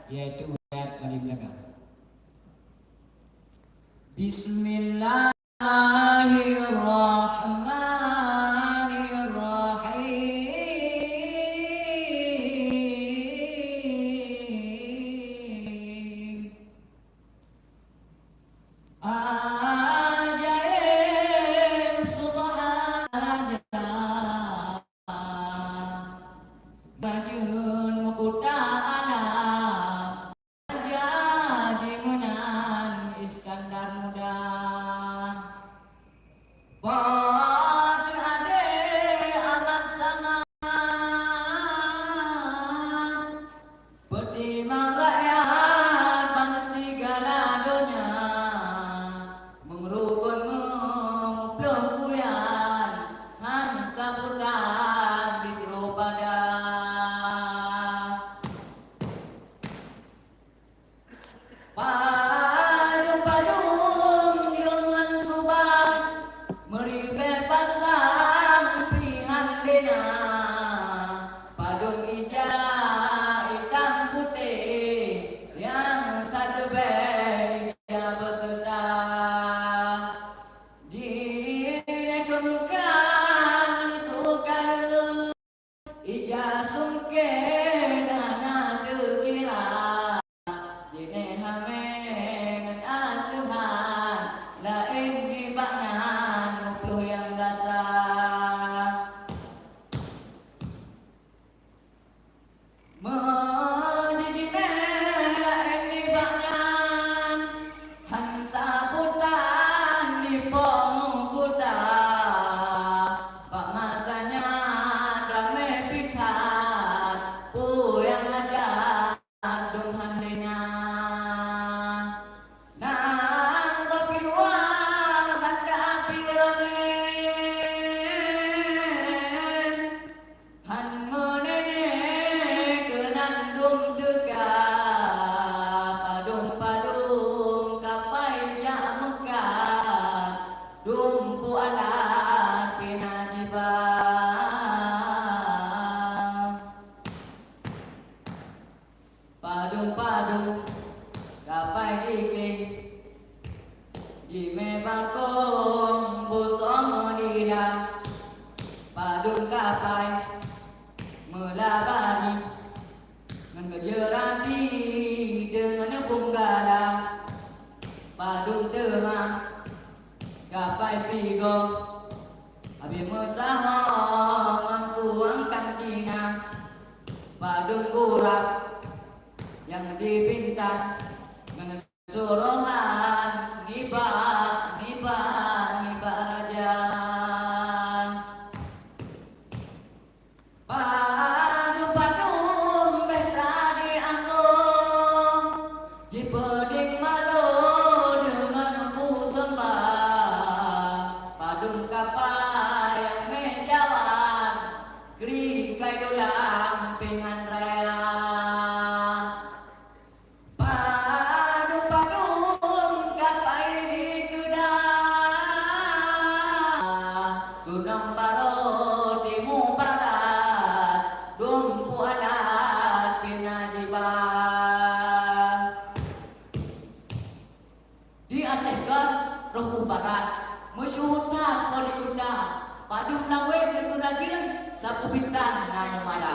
yaitu ayat paling belakang. Bismillahirrahmanirrahim. Ajaib subhanallah. Bajun mukuta alam jadi menan Iskandar muda. Batu ade amat sangat pertimang rakyat bangsi segala dunia mengerukun memupluk kuyan han sabutan di seluruh pada padung-padung ilungan subang meribe pasang pihan lena padung ija hitam putih yang kadebe ija bersedar dinekumkan sukan ija sungke dana terkira jine hamengan asuhan lain ibanan mupluh yang gasah menjijine lain ibanan hansa putan di pemukuta pak masanya rame pitan yang aja adung handenya nang ropi luar banda api rame han menene kenandung tega padung-padung kapai jak mekat dumpu alat pinajibah padung-padung kapai dikling jime bakong buso menila padung kapai melabari mengejerati dengan punggala padung temah kapai pigo abi mesaho mantuang kang Cina padung burak yang dipintan dengan suruhan nibak raja padung-padung betra di anggung jipeding malu dengan ku sembah padung kapai yang mejawan gerikai dolang pingan raya padung-padung kapai di kedah tunang baro timu barat dumpu alat pinajibah di Acehkan roh barat mesyuhutan kau di kuda padung lawen ke kurajian sapu bintang nanu mada